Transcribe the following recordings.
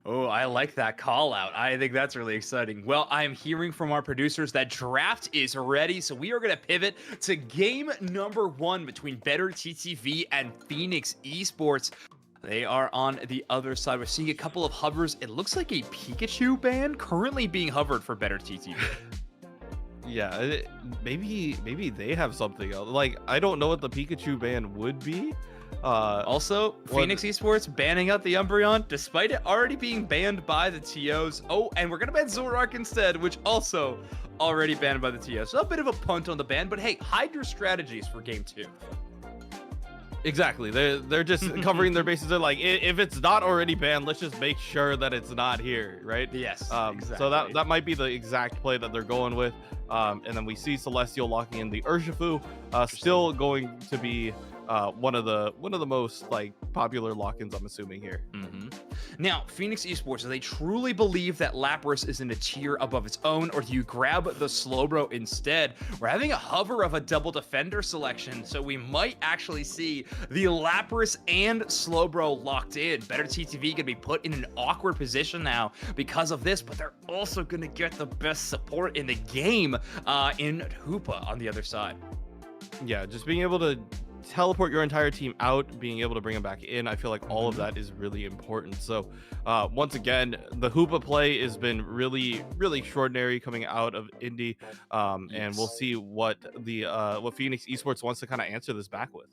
Oh, I like that call out. I think that's really exciting. Well, I am hearing from our producers that draft is ready, so we are going to pivot to game number 1 between Better TTV and Fenix eSports. They are on the other side. We're seeing a couple of hovers. It looks like a Pikachu band currently being hovered for Better TTV. Yeah, maybe they have something else. Like, I don't know what the Pikachu ban would be. Also, Fenix eSports banning out the Umbreon, despite it already being banned by the TOs. Oh, and we're going to ban Zoroark instead, which also already banned by the TOs. So a bit of a punt on the ban, but hey, hide your strategies for game 2. Exactly. They're just covering their bases. They're like, if it's not already banned, let's just make sure that it's not here, right? Yes. Exactly. So that might be the exact play that they're going with. And then we see Celestial locking in the Urshifu, still going to be one of the most like popular lock-ins, I'm assuming here. Now, Fenix eSports, do they truly believe that Lapras is in a tier above its own, or do you grab the Slowbro instead? We're having a hover of a double defender selection, so we might actually see the Lapras and Slowbro locked in. Better TTV gonna be put in an awkward position now because of this, but they're also gonna get the best support in the game in Hoopa on the other side. Yeah, just being able to teleport your entire team out, being able to bring them back in, I feel like all of that is really important. So once again, the Hoopa play has been really extraordinary coming out of Indy, and we'll see what Fenix eSports wants to kind of answer this back with.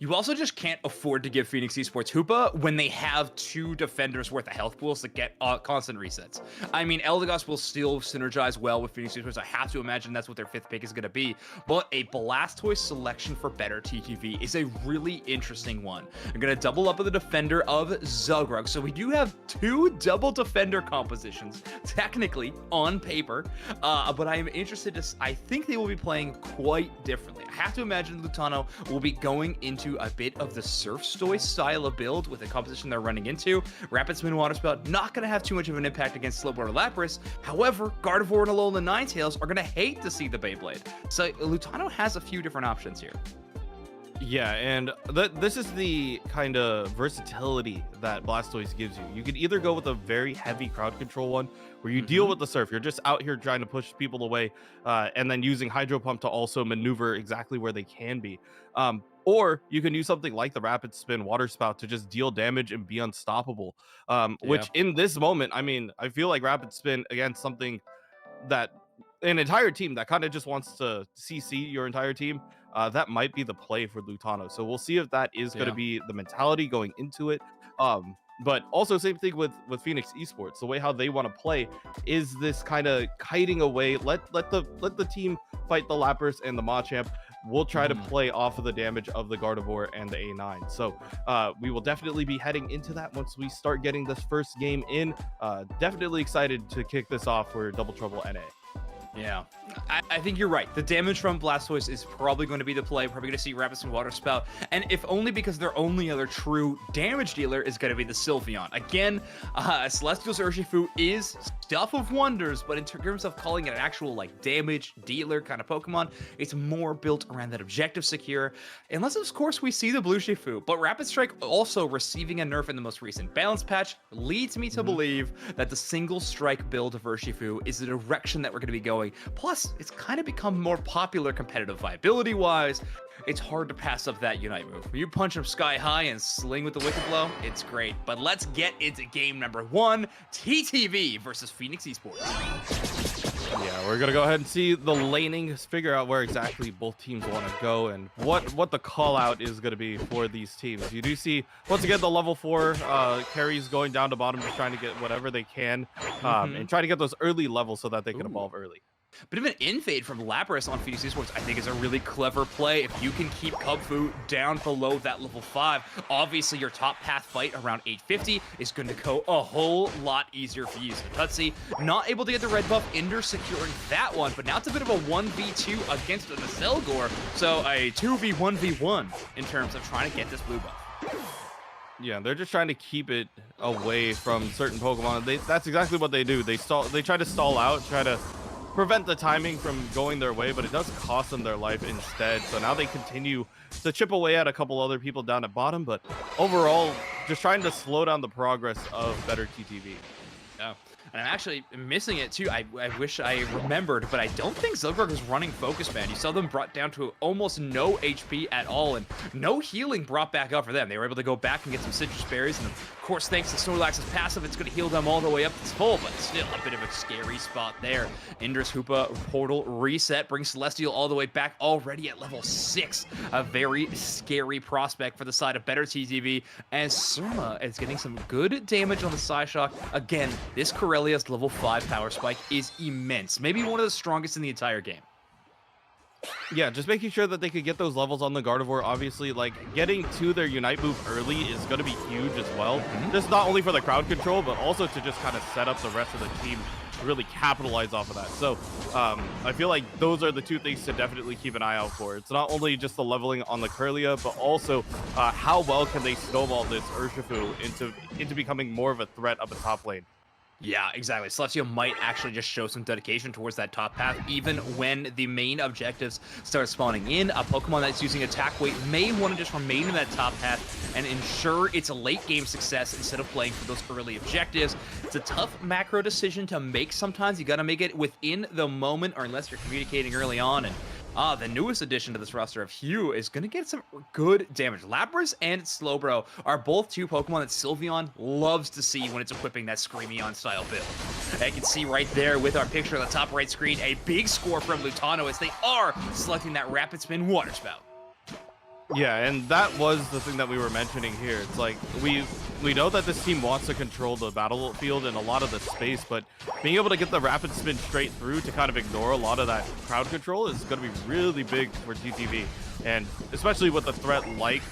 You also just can't afford to give Fenix eSports Hoopa when they have 2 defenders worth of health pools that get constant resets. I mean, Eldegoss will still synergize well with Fenix eSports. I have to imagine that's what their 5th pick is going to be. But a Blastoise selection for Better TTV is a really interesting one. They're going to double up with the defender of Zugrug. So we do have 2 double defender compositions, technically, on paper. But I am interested to... I think they will be playing quite differently. I have to imagine Lutano will be going into a bit of the Surfstoy style of build with the composition they're running into. Rapid Spin Water Spout not going to have too much of an impact against Slowbro or Lapras. However, Gardevoir and Alolan Ninetales are going to hate to see the Beyblade. So Lutano has a few different options here. Yeah, and this is the kind of versatility that Blastoise gives you. You could either go with a very heavy crowd control one, where you deal with the Surf. You're just out here trying to push people away, and then using Hydro Pump to also maneuver exactly where they can be. Or you can use something like the Rapid Spin Water Spout to just deal damage and be unstoppable. Which in this moment, I mean, I feel like Rapid Spin against something that an entire team that kind of just wants to CC your entire team, that might be the play for Lutano. So we'll see if that is going to be the mentality going into it. But also same thing with Fenix eSports. The way how they want to play is this kind of kiting away. Let the team fight the Lapras and the Machamp. We'll try to play off of the damage of the Gardevoir and the A9. So we will definitely be heading into that once we start getting this first game in. Definitely excited to kick this off for Double Trouble NA. Yeah, I think you're right. The damage from Blastoise is probably going to be the play. Probably going to see Rapid Spin Water Spout. And if only because their only other true damage dealer is going to be the Sylveon. Again, Celestial's Urshifu is stuff of wonders, but in terms of calling it an actual like damage dealer kind of Pokemon, it's more built around that objective secure. Unless, of course, we see the Blue Shifu. But Rapid Strike also receiving a nerf in the most recent balance patch leads me to believe that the single strike build of Urshifu is the direction that we're going to be going. Plus, it's kind of become more popular competitive viability wise. It's hard to pass up that Unite move. When you punch him sky high and sling with the Wicked Blow, it's great. But let's get into game number 1, TTV versus Fenix eSports. Yeah, we're gonna go ahead and see the laning, figure out where exactly both teams want to go and what the call out is going to be for these teams. You do see once again the level 4 carries going down to bottom, just trying to get whatever they can, and try to get those early levels so that they can evolve early. Bit of an infade from Lapras on Fenix eSports, I think, is a really clever play. If you can keep Kubfu down below that level 5, obviously your top path fight around 850 is going to go a whole lot easier for you. So Tutsi not able to get the red buff, Ender securing that one, but now it's a bit of a 1v2 against an Aselgor, so a 2v1v1 in terms of trying to get this blue buff. Yeah, they're just trying to keep it away from certain Pokemon. That's exactly what they do. They try to stall out, try to prevent the timing from going their way, but it does cost them their life instead. So now they continue to chip away at a couple other people down at bottom, but overall just trying to slow down the progress of better TTV. Yeah. And I'm actually missing it too. I wish I remembered, but I don't think Zugberg was running Focus Band. You saw them brought down to almost no HP at all, and no healing brought back up for them. They were able to go back and get some citrus berries, and of course, thanks to Snorlax's passive, it's going to heal them all the way up to full, but still a bit of a scary spot there. Indra's Hoopa portal reset brings Celestial all the way back, already at level 6. A very scary prospect for the side of better TTV, as Surma is getting some good damage on the Psyshock. Again, this Corellia's level 5 power spike is immense. Maybe one of the strongest in the entire game. Yeah, just making sure that they could get those levels on the Gardevoir. Obviously, like, getting to their Unite move early is going to be huge as well. Just not only for the crowd control, but also to just kind of set up the rest of the team to really capitalize off of that. So I feel like those are the two things to definitely keep an eye out for. It's not only just the leveling on the Corellia, but also how well can they snowball this Urshifu into becoming more of a threat up the top lane. Yeah, exactly. Celestial might actually just show some dedication towards that top path, even when the main objectives start spawning in. A Pokemon that's using attack weight may want to just remain in that top path and ensure it's a late game success instead of playing for those early objectives. It's a tough macro decision to make sometimes. You got to make it within the moment, or unless you're communicating early on. And the newest addition to this roster of Hugh is going to get some good damage. Lapras and Slowbro are both two Pokemon that Sylveon loves to see when it's equipping that Screamion style build. I can see right there with our picture on the top right screen, a big score from Lutano as they are selecting that Rapid Spin Water Spout. Yeah, and that was the thing that we were mentioning here. It's like we know that this team wants to control the battlefield and a lot of the space, but being able to get the rapid spin straight through to kind of ignore a lot of that crowd control is going to be really big for TTV. And especially with a threat like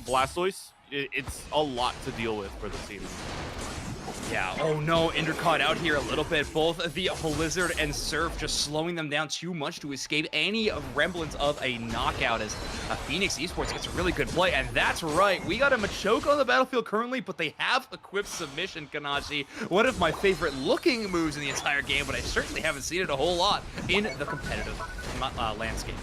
Blastoise, it's a lot to deal with for the team. Yeah, oh no, Indra caught out here a little bit. Both the Blizzard and Surf just slowing them down too much to escape any remnants of a knockout as Fenix eSports gets a really good play. And that's right, we got a Machoke on the battlefield currently, but they have equipped Submission, Kanashi. One of my favorite looking moves in the entire game, but I certainly haven't seen it a whole lot in the competitive landscape.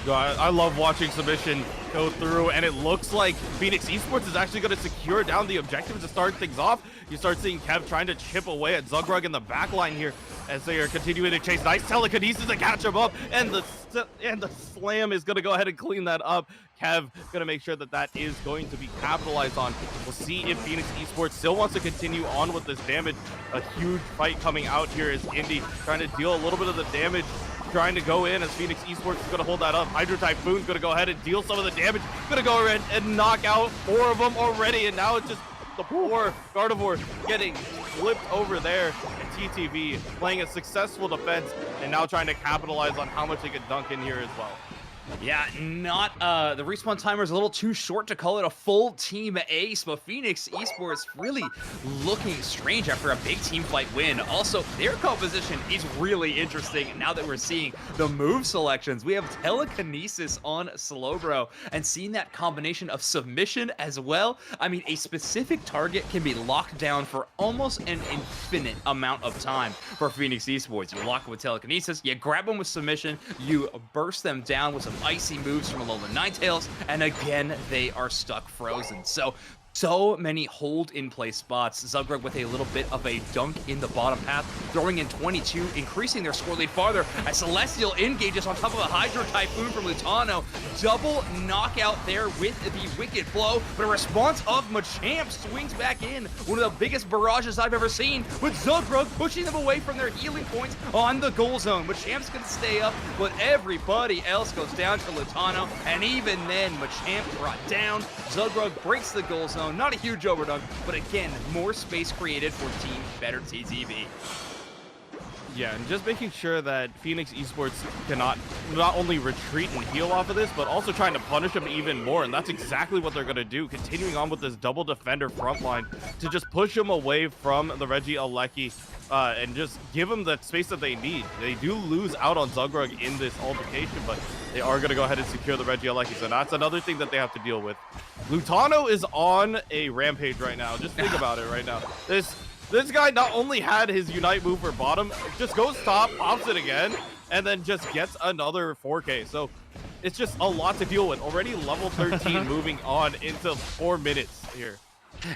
I love watching Submission go through, and it looks like Fenix eSports is actually going to secure down the objective to start things off. You start seeing Kev trying to chip away at Zugrug in the back line here as they are continuing to chase. Nice telekinesis to catch him up, and the slam is going to go ahead and clean that up. Kev going to make sure that that is going to be capitalized on. We'll see if Fenix eSports still wants to continue on with this damage. A huge fight coming out here is Indy trying to deal a little bit of the damage, trying to go in as Fenix eSports is going to hold that up. Hydro Typhoon's going to go ahead and deal some of the damage. Going to go ahead and knock out 4 of them already, and now it's just the poor Gardevoir getting flipped over there. And TTV playing a successful defense and now trying to capitalize on how much they could dunk in here as well. Yeah, not the respawn timer is a little too short to call it a full team ace, but Fenix eSports really looking strange after a big team fight win. Also, their composition is really interesting now that we're seeing the move selections. We have telekinesis on Slowbro, and seeing that combination of submission as well. I mean, a specific target can be locked down for almost an infinite amount of time for Fenix eSports. You lock them with telekinesis, you grab them with submission, you burst them down with some icy moves from Alolan Ninetales, and again, they are stuck frozen. So many hold-in-place spots. Zugrug with a little bit of a dunk in the bottom path, throwing in 22, increasing their score lead farther as Celestial engages on top of a Hydro Typhoon from Lutano. Double knockout there with the Wicked Blow, but a response of Machamp swings back in. One of the biggest barrages I've ever seen, with Zugrug pushing them away from their healing points on the goal zone. Machamp's gonna stay up, but everybody else goes down to Lutano, and even then, Machamp brought down. Zugrug breaks the goal zone. Not a huge overdunk, but again, more space created for Team Better TTV. Yeah, and just making sure that Fenix eSports cannot not only retreat and heal off of this, but also trying to punish them even more. And that's exactly what they're going to do, continuing on with this double defender front line to just push them away from the Regieleki and just give them the space that they need. They do lose out on Zugrug in this altercation, but they are going to go ahead and secure the Regieleki. So that's another thing that they have to deal with. Lutano is on a rampage right now. Just think about it right now. This guy not only had his Unite move for bottom, just goes top, pops it again, and then just gets another 4K. So it's just a lot to deal with. Already level 13 moving on into 4 minutes here.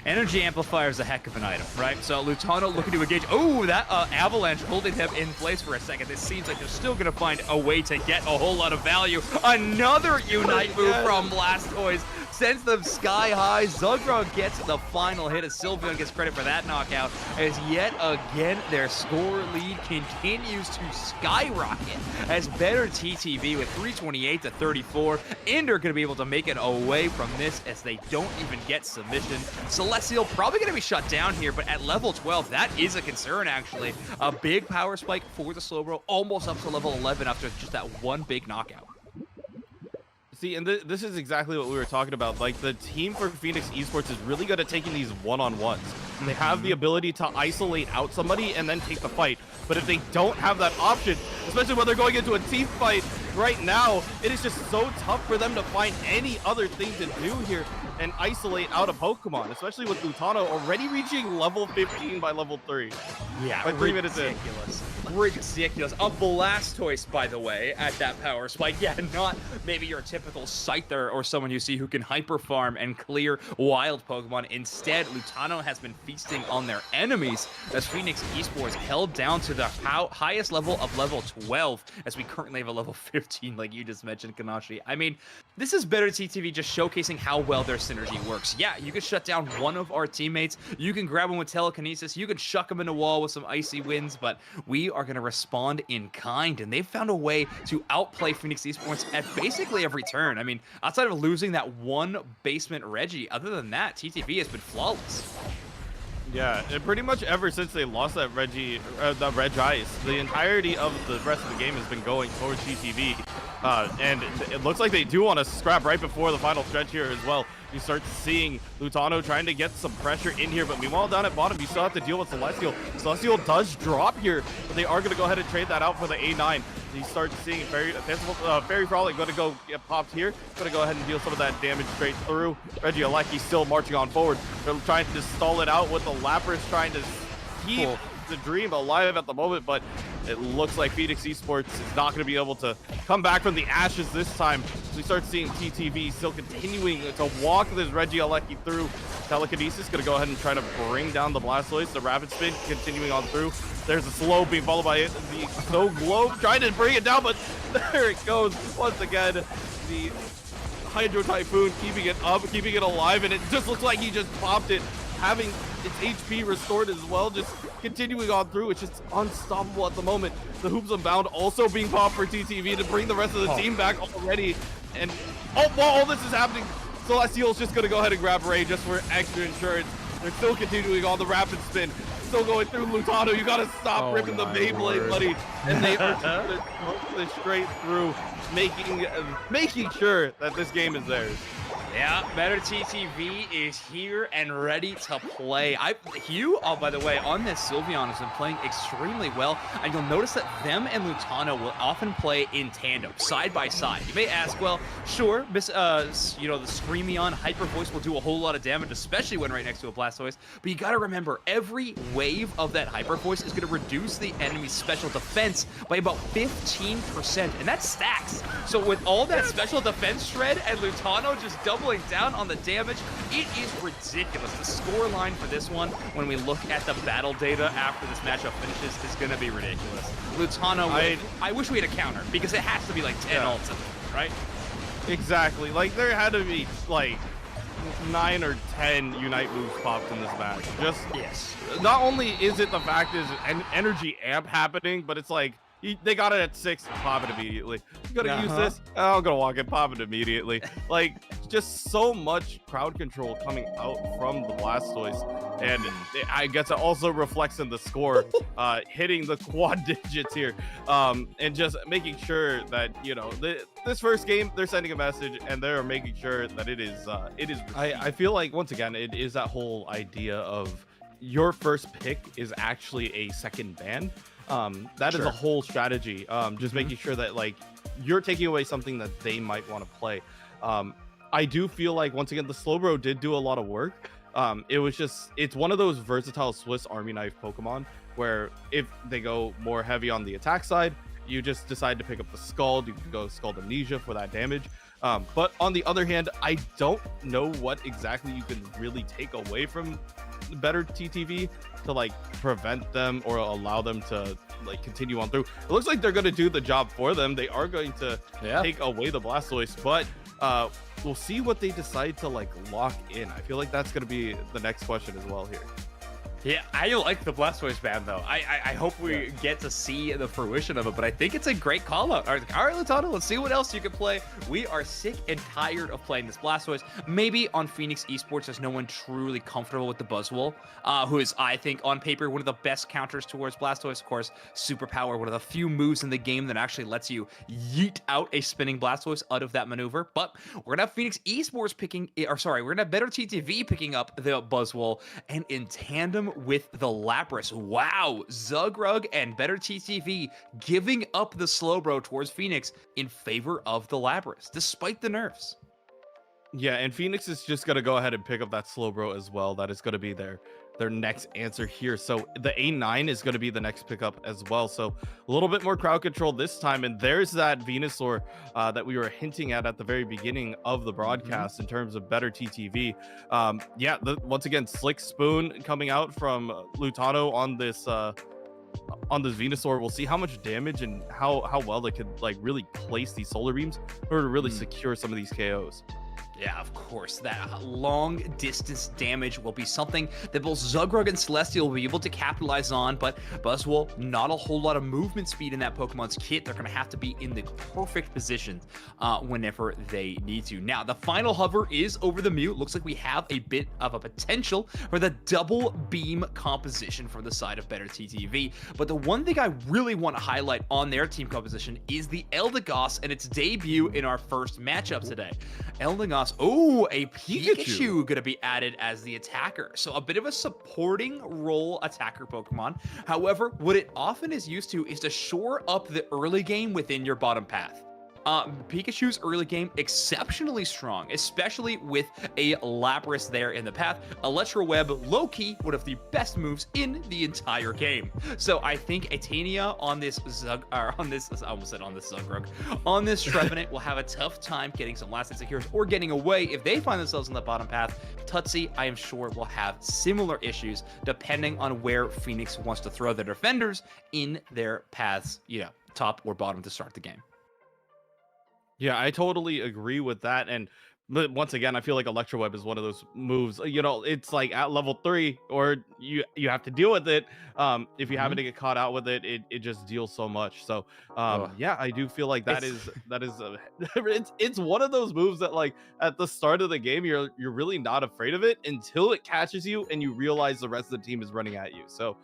Energy Amplifier is a heck of an item, right? So Lutano looking to engage. Oh, that Avalanche holding him in place for a second. This seems like they're still going to find a way to get a whole lot of value. Another Unite move from Blastoise sends them sky high. Zugra gets the final hit as Sylveon gets credit for that knockout, as yet again their score lead continues to skyrocket as better TTV with 328 to 34. Ender going to be able to make it away from this as they don't even get submission. Celestial probably going to be shut down here, but at level 12, that is a concern, actually. A big power spike for the Slowbro, almost up to level 11 after just that one big knockout. See, and this is exactly what we were talking about. Like, the team for Fenix Esports is really good at taking these one-on-ones. They have the ability to isolate out somebody and then take the fight. But if they don't have that option, especially when they're going into a team fight right now, it is just so tough for them to find any other thing to do here and isolate out a Pokemon, especially with Lutano already reaching level 15 by level 3. Yeah, like 3 minutes in. Ridiculous. A Blastoise, by the way, at that power spike. Yeah, not maybe your typical Scyther or someone you see who can hyper farm and clear wild Pokemon. Instead, Lutano has been feasting on their enemies as Fenix Esports held down to the highest level of level 12 as we currently have a level 15, like you just mentioned, Kanashi. I mean, this is better TTV just showcasing how well their synergy works. Yeah, you can shut down one of our teammates, you can grab him with telekinesis, you can shuck him in a wall with some icy winds, but we are going to respond in kind, and they've found a way to outplay Fenix Esports at basically every turn. I mean, outside of losing that one basement Reggie, other than that, TTV has been flawless. Yeah, and pretty much ever since they lost that the Reg Ice, the entirety of the rest of the game has been going towards TTV. And it looks like they do want to scrap right before the final stretch here as well. You start seeing Lutano trying to get some pressure in here, but meanwhile down at bottom, you still have to deal with Celestial. Celestial does drop here, but they are going to go ahead and trade that out for the A9. You start seeing Fairy Frolic going to go get popped here. Going to go ahead and deal some of that damage straight through. Regieleki still marching on forward. They're trying to stall it out with the Lapras trying to keep the dream alive at the moment, but it looks like Fenix Esports is not going to be able to come back from the ashes this time. So we start seeing TTV still continuing to walk this Regieleki through. Telekinesis going to go ahead and try to bring down the Blastoise. The Rapid Spin continuing on through. There's a slow being followed by the Snow Globe trying to bring it down, but there it goes once again. The Hydro Typhoon keeping it up, keeping it alive, and it just looks like he just popped it, having its HP restored as well, just continuing on through. It's just unstoppable at the moment. The Hoops Unbound also being popped for TTV to bring the rest of the team back already. And while all this is happening, Celestial's just going to go ahead and grab Ray just for extra insurance. They're still continuing on the Rapid Spin. Still going through Lutano. You got to stop ripping the Beyblade, buddy. And they are going to straight through, making sure that this game is theirs. Yeah, better TTV is here and ready to play. Hugh, by the way, on this Sylveon has been playing extremely well, and you'll notice that them and Lutano will often play in tandem, side by side. You may ask, well, sure, the Screamion Hyper Voice will do a whole lot of damage, especially when right next to a Blastoise, but you gotta remember, every wave of that Hyper Voice is gonna reduce the enemy's special defense by about 15%, and that stacks. So with all that special defense shred and Lutano just doubling down on the damage, it is ridiculous. The score line for this one, when we look at the battle data after this matchup finishes, is going to be ridiculous. Lutano, I wish we had a counter, because it has to be like 10 ults, right? Exactly. Like, there had to be like 9 or 10 Unite moves popped in this match. Just, yes. Not only is it the fact is an energy amp happening, but it's like, they got it at 6, pop it immediately. You gotta use this, I'm gonna walk it, pop it immediately. Like, just so much crowd control coming out from the Blastoise, and I guess it also reflects in the score, hitting the quad digits here, and just making sure that, you know, this first game, they're sending a message, and they're making sure that it is. I feel like, once again, it is that whole idea of your first pick is actually a second ban. That is a whole strategy. Just making sure that, like, you're taking away something that they might want to play. I do feel like, once again, the Slowbro did do a lot of work. It's one of those versatile Swiss Army knife Pokemon where if they go more heavy on the attack side, you just decide to pick up the Scald. You can go Scald Amnesia for that damage. But on the other hand, I don't know what exactly you can really take away from better TTV to like prevent them or allow them to like continue on through. It looks like they're going to do the job for them. They are going to take away the Blastoise, but we'll see what they decide to like lock in. I feel like that's going to be the next question as well here. Yeah, I like the Blastoise ban though. I hope we get to see the fruition of it, but I think it's a great call out. All right, Lutano, let's see what else you can play. We are sick and tired of playing this Blastoise. Maybe on Fenix eSports, there's no one truly comfortable with the Buzzwole, who is, I think, on paper, one of the best counters towards Blastoise. Of course, Superpower, one of the few moves in the game that actually lets you yeet out a spinning Blastoise out of that maneuver. But we're gonna have Fenix eSports picking, or sorry, we're gonna have Better TTV picking up the Buzzwole, and in tandem with the Lapras. Wow, Zugrug and Better TTV giving up the Slowbro towards Fenix in favor of the Lapras, despite the nerfs. Yeah, and Fenix is just going to go ahead and pick up that Slowbro as well. That is going to be their next answer here. So the A9 is going to be the next pickup as well. So a little bit more crowd control this time. And there's that Venusaur that we were hinting at the very beginning of the broadcast in terms of Better TTV. Yeah, once again, Slick Spoon coming out from Lutano on this Venusaur. We'll see how much damage and how well they could like really place these solar beams in order to really secure some of these KOs. Yeah, of course, that long distance damage will be something that both Zugrug and Celestial will be able to capitalize on, but Buzzwole, not a whole lot of movement speed in that Pokemon's kit. They're going to have to be in the perfect position whenever they need to. Now, the final hover is over the Mew. Looks like we have a bit of a potential for the double beam composition for the side of Better TTV, but the one thing I really want to highlight on their team composition is the Eldegoss and its debut in our first matchup today. Eldegoss, oh, a Pikachu going to be added as the attacker. So a bit of a supporting role attacker Pokemon. However, what it often is used to is to shore up the early game within your bottom path. Pikachu's early game exceptionally strong, especially with a Lapras there in the path. Electro Web, low-key, one of the best moves in the entire game. So I think Atania on this Zugrug, on this Trevenant will have a tough time getting some last hit secures or getting away if they find themselves on the bottom path. Tutsi, I am sure, will have similar issues depending on where Fenix wants to throw their defenders in their paths, top or bottom to start the game. Yeah, I totally agree with that. But once again, I feel like Electro Web is one of those moves. It's like at level 3, or you have to deal with it. If you happen to get caught out with it, it just deals so much. So yeah, I do feel like it's one of those moves that like at the start of the game you're really not afraid of it until it catches you and you realize the rest of the team is running at you. So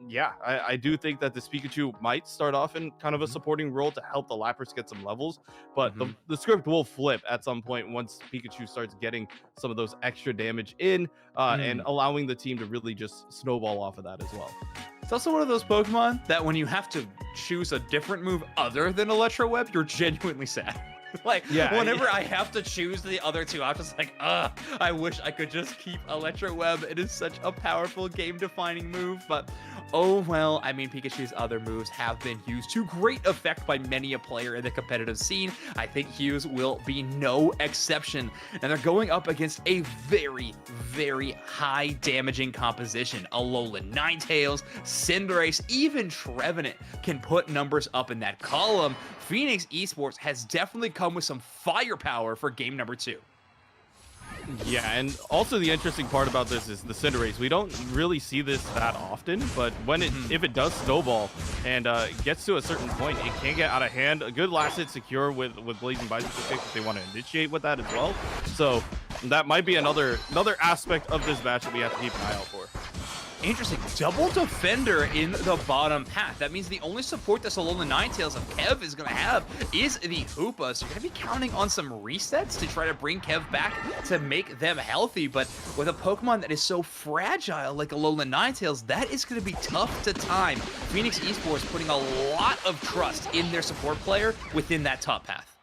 yeah, I do think that this Pikachu might start off in kind of a supporting role to help the Lapras get some levels, but the script will flip at some point once Pikachu starts getting some of those extra damage in and allowing the team to really just snowball off of that as well. It's also one of those Pokemon that when you have to choose a different move other than Electro Web, you're genuinely sad. Whenever I have to choose the other two, I'm just like, I wish I could just keep Electro Web. It is such a powerful game-defining move, but oh well. I mean, Pikachu's other moves have been used to great effect by many a player in the competitive scene. I think Hughes will be no exception. And they're going up against a very, very high damaging composition. Alolan Ninetales, Cinderace, even Trevenant can put numbers up in that column. Fenix eSports has definitely come with some firepower for game number 2. Yeah, and also the interesting part about this is the Cinderace. We don't really see this that often, but when if it does snowball and gets to a certain point, it can get out of hand. A good last hit secure with Blazing Bicycle Kick if they want to initiate with that as well. So that might be another aspect of this match that we have to keep an eye out for. Interesting. Double defender in the bottom path. That means the only support that Alolan Ninetales of Kev is going to have is the Hoopa. So you're going to be counting on some resets to try to bring Kev back to make them healthy. But with a Pokemon that is so fragile like Alolan Ninetales, that is going to be tough to time. Fenix eSports putting a lot of trust in their support player within that top path.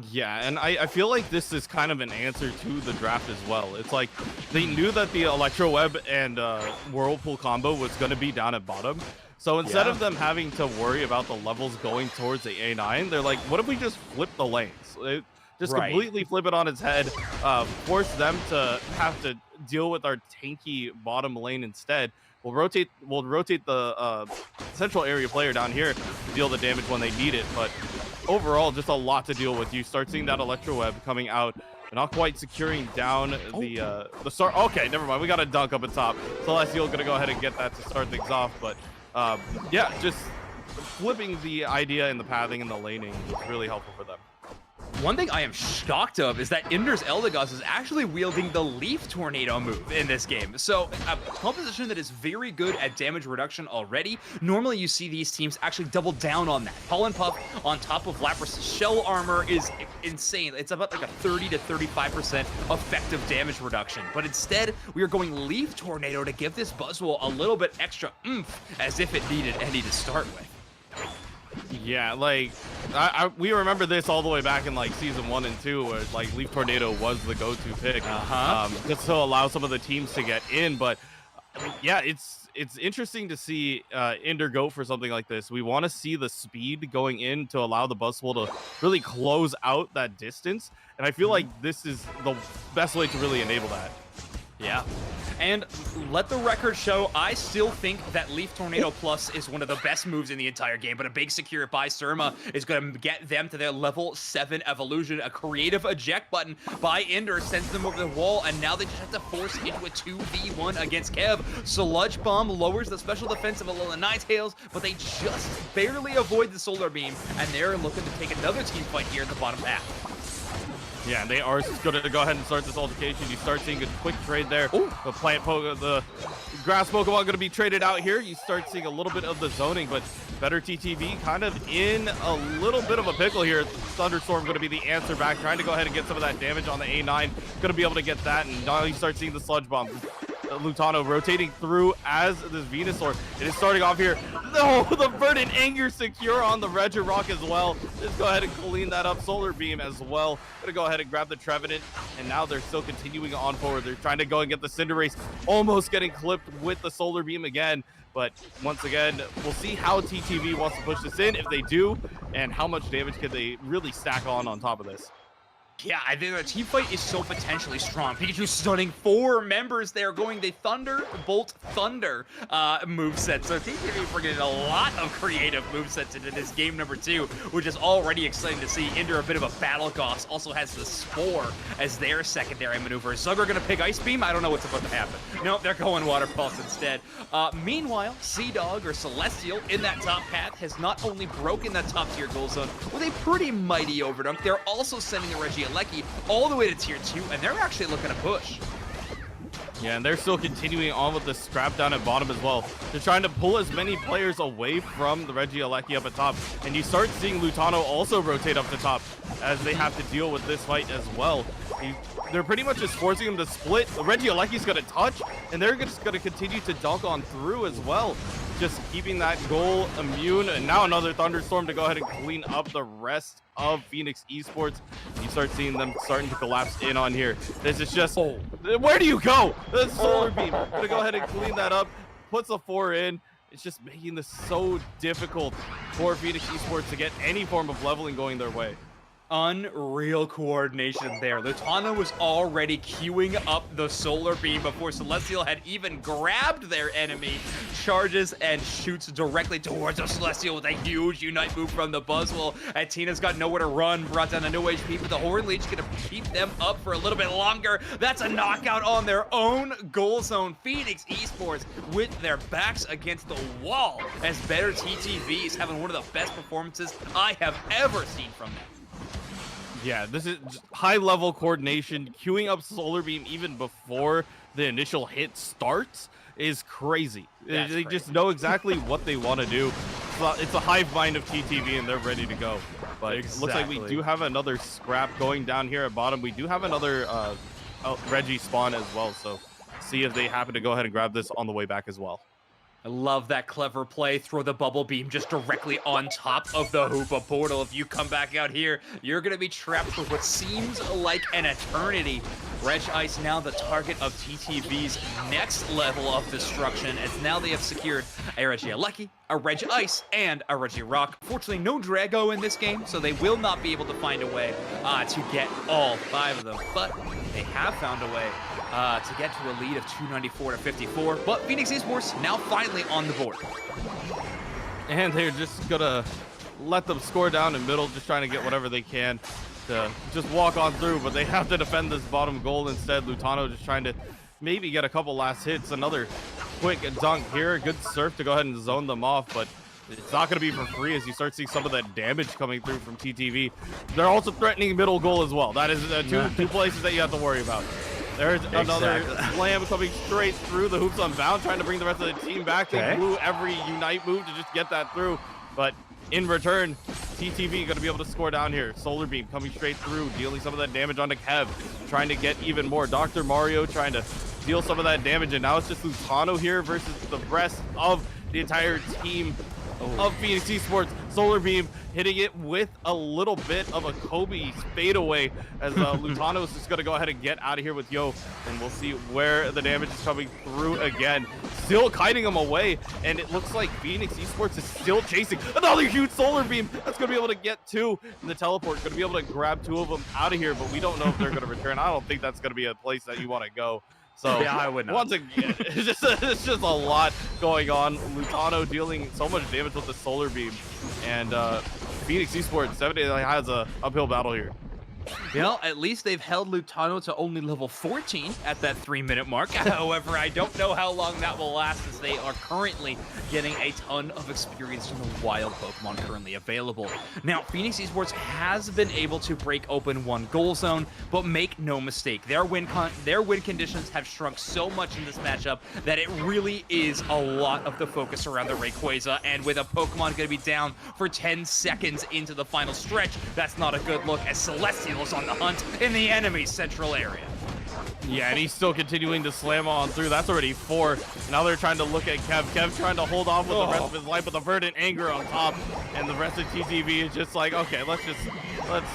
Yeah, and I feel like this is kind of an answer to the draft as well. It's like they knew that the Electro Web and Whirlpool combo was going to be down at bottom. So instead Yeah. of them having to worry about the levels going towards the A9, they're like, what if we just flip the lanes? Just Right. completely flip it on its head, force them to have to deal with our tanky bottom lane instead. We'll rotate the central area player down here to deal the damage when they need it. But overall, just a lot to deal with. You start seeing that Electro Web coming out. They're not quite securing down the start. Okay, never mind. We got a dunk up at top. Celestial gonna go ahead and get that to start things off. But yeah, just flipping the idea and the pathing and the laning was really helpful for them. One thing I am shocked of is that Inder's Eldegoss is actually wielding the Leaf Tornado move in this game. So a composition that is very good at damage reduction already. Normally you see these teams actually double down on that. Pollen Puff on top of Lapras' shell armor is insane. It's about like a 30 to 35% effective damage reduction. But instead, we are going Leaf Tornado to give this Buzzwole a little bit extra oomph, as if it needed any to start with. Yeah, like we remember this all the way back in like season 1 and 2, where like Leaf Tornado was the go-to pick, just to allow some of the teams to get in. But yeah, it's interesting to see Inder go for something like this. We want to see the speed going in to allow the Buzzwole to really close out that distance, and I feel like this is the best way to really enable that. Yeah. And let the record show, I still think that Leaf Tornado Plus is one of the best moves in the entire game, but a big secure by Surma is going to get them to their level 7 evolution. A creative eject button by Ender sends them over the wall, and now they just have to force into a 2v1 against Kev. Sludge Bomb lowers the special defense of a little Ninetales, but they just barely avoid the Solar Beam, and they're looking to take another team fight here in the bottom half. Yeah, and they are going to go ahead and start this altercation. You start seeing a quick trade there. Ooh. The grass Pokemon going to be traded out here. You start seeing a little bit of the zoning, but better TTV kind of in a little bit of a pickle here. Thunderstorm going to be the answer back, trying to go ahead and get some of that damage on the A9. Going to be able to get that, and now you start seeing the Sludge Bomb. Lutano rotating through as this Venusaur. It is starting off here. No, the Verdant Anger secure on the Regirock as well. Just go ahead and clean that up. Solar Beam as well. Gonna go ahead and grab the Trevenant, and now they're still continuing on forward. They're trying to go and get the Cinderace, almost getting clipped with the Solar Beam again. But once again, we'll see how TTV wants to push this in, if they do, and how much damage can they really stack on top of this. Yeah, I think the team fight is so potentially strong. Pikachu stunning 4 members there, going the Thunderbolt Thunder moveset. So TTV bringing in a lot of creative movesets into this game number 2, which is already exciting to see. Ender a bit of a Battle Goss, also has the Spore as their secondary maneuver. Zugger gonna pick Ice Beam? I don't know what's about to happen. Nope, they're going Water Pulse instead. Meanwhile, Sea Dog or Celestial in that top path has not only broken that top tier goal zone with a pretty mighty overdunk, they're also sending the Regieleki all the way to tier 2, and they're actually looking to push. Yeah, and they're still continuing on with the scrap down at bottom as well. They're trying to pull as many players away from the Regieleki up at top, and you start seeing Lutano also rotate up the top as they have to deal with this fight as well. They're pretty much just forcing him to split. The Regieleki's going to touch, and they're just going to continue to dunk on through as well. Just keeping that goal immune, and now another Thunderstorm to go ahead and clean up the rest of Fenix eSports. You start seeing them starting to collapse in on here. This is just, where do you go? The Solar Beam, gonna go ahead and clean that up, puts a 4 in. It's just making this so difficult for Fenix eSports to get any form of leveling going their way. Unreal coordination there. Lutano was already queuing up the Solar Beam before Celestial had even grabbed their enemy. Charges and shoots directly towards the Celestial with a huge Unite move from the Buzzwole. And Tina's got nowhere to run, brought down a no HP, but the Horn Leech gonna keep them up for a little bit longer. That's a knockout on their own goal zone. Fenix eSports with their backs against the wall as better TTVs having one of the best performances I have ever seen from them. Yeah, this is high-level coordination. Queuing up Solar Beam even before the initial hit starts is crazy. They just know exactly what they want to do. It's a hive mind of TTV, and they're ready to go. But it looks like we do have another scrap going down here at bottom. We do have another Reggie spawn as well, so see if they happen to go ahead and grab this on the way back as well. I love that clever play. Throw the bubble beam just directly on top of the Hoopa portal. If you come back out here, you're going to be trapped for what seems like an eternity. Reg Ice now the target of TTV's next level of destruction, as now they have secured a Regieleki, a Reg Ice, and a Regirock. Fortunately, no Drago in this game, so they will not be able to find a way to get all 5 of them. But they have found a way to get to a lead of 294 to 54. But Fenix eSports now finally on the board. And they're just gonna let them score down in middle, just trying to get whatever they can to just walk on through, but they have to defend this bottom goal instead. Lutano just trying to maybe get a couple last hits. Another quick dunk here. Good surf to go ahead and zone them off, but it's not going to be for free as you start seeing some of that damage coming through from TTV. They're also threatening middle goal as well. That is two places that you have to worry about. There's another slam coming straight through. The Hoops Unbound trying to bring the rest of the team back. They blew every Unite move to just get that through, but in return, TTV going to be able to score down here. Solar Beam coming straight through, dealing some of that damage onto Kev, trying to get even more. Dr. Mario trying to deal some of that damage, and now it's just Lutano here versus the rest of the entire team of Fenix eSports. Solar Beam hitting it with a little bit of a Kobe fadeaway as Lutano is just going to go ahead and get out of here with Yo, and we'll see where the damage is coming through again. Still kiting him away, and it looks like Fenix eSports is still chasing another huge Solar Beam that's going to be able to get 2 in the teleport. Going to be able to grab 2 of them out of here, but we don't know if they're going to return. I don't think that's going to be a place that you want to go. So yeah, I would not. Once again, it's just a lot going on. Lutano dealing so much damage with the Solar Beam, and Fenix eSports definitely has a uphill battle here. You know, at least they've held Lutano to only level 14 at that 3-minute mark. However, I don't know how long that will last, as they are currently getting a ton of experience from the wild Pokemon currently available. Now, Fenix eSports has been able to break open 1 goal zone, but make no mistake, their win conditions have shrunk so much in this matchup that it really is a lot of the focus around the Rayquaza, and with a Pokemon going to be down for 10 seconds into the final stretch, that's not a good look, as Celestial is on the hunt in the enemy's central area. Yeah, and he's still continuing to slam on through. That's already 4. Now they're trying to look at Kev. Kev trying to hold off with the rest of his life, but the Verdant Anger on top, and the rest of TTV is just like, okay, let's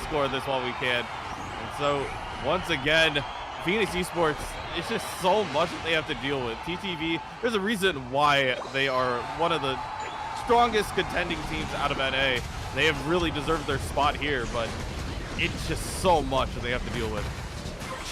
score this while we can. And so once again, Fenix eSports, it's just so much that they have to deal with. TTV, there's a reason why they are one of the strongest contending teams out of NA. They have really deserved their spot here, but it's just so much that they have to deal with.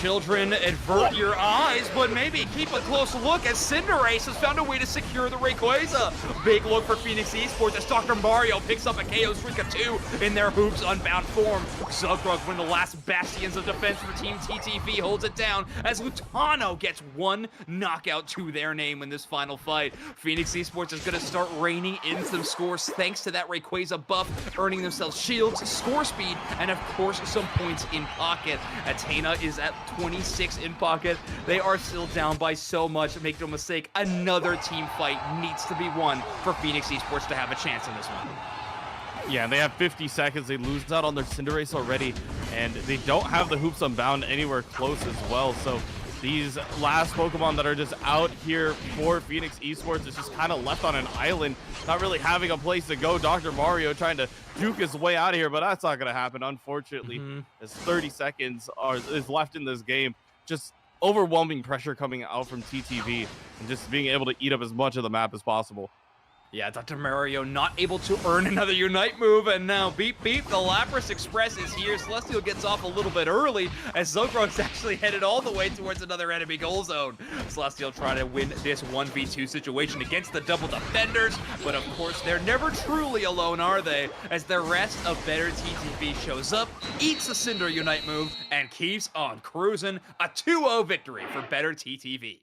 Children, avert your eyes, but maybe keep a close look as Cinderace has found a way to secure the Rayquaza. Big look for Fenix eSports as Dr. Mario picks up a KO streak of 2 in their Hoops Unbound form. Zugrug, one of the last bastions of defense for Team TTV, holds it down as Lutano gets 1 knockout to their name in this final fight. Fenix eSports is going to start raining in some scores thanks to that Rayquaza buff, earning themselves shields, score speed, and of course some points in pocket. Athena is at 26 in pocket. They are still down by so much. Make no mistake, another team fight needs to be won for Fenix eSports to have a chance in this one. Yeah, they have 50 seconds. They lose out on their Cinderace already, and they don't have the Hoops Unbound anywhere close as well. So these last Pokemon that are just out here for Fenix eSports is just kind of left on an island, not really having a place to go. Dr. Mario trying to juke his way out of here, but that's not going to happen, unfortunately, as 30 seconds is left in this game. Just overwhelming pressure coming out from TTV and just being able to eat up as much of the map as possible. Yeah, Dr. Mario not able to earn another Unite move, and now beep beep, the Lapras Express is here. Celestial gets off a little bit early as Zogrug's actually headed all the way towards another enemy goal zone. Celestial trying to win this 1v2 situation against the double defenders, but of course they're never truly alone, are they? As the rest of Better TTV shows up, eats the Cinder Unite move, and keeps on cruising. A 2-0 victory for Better TTV.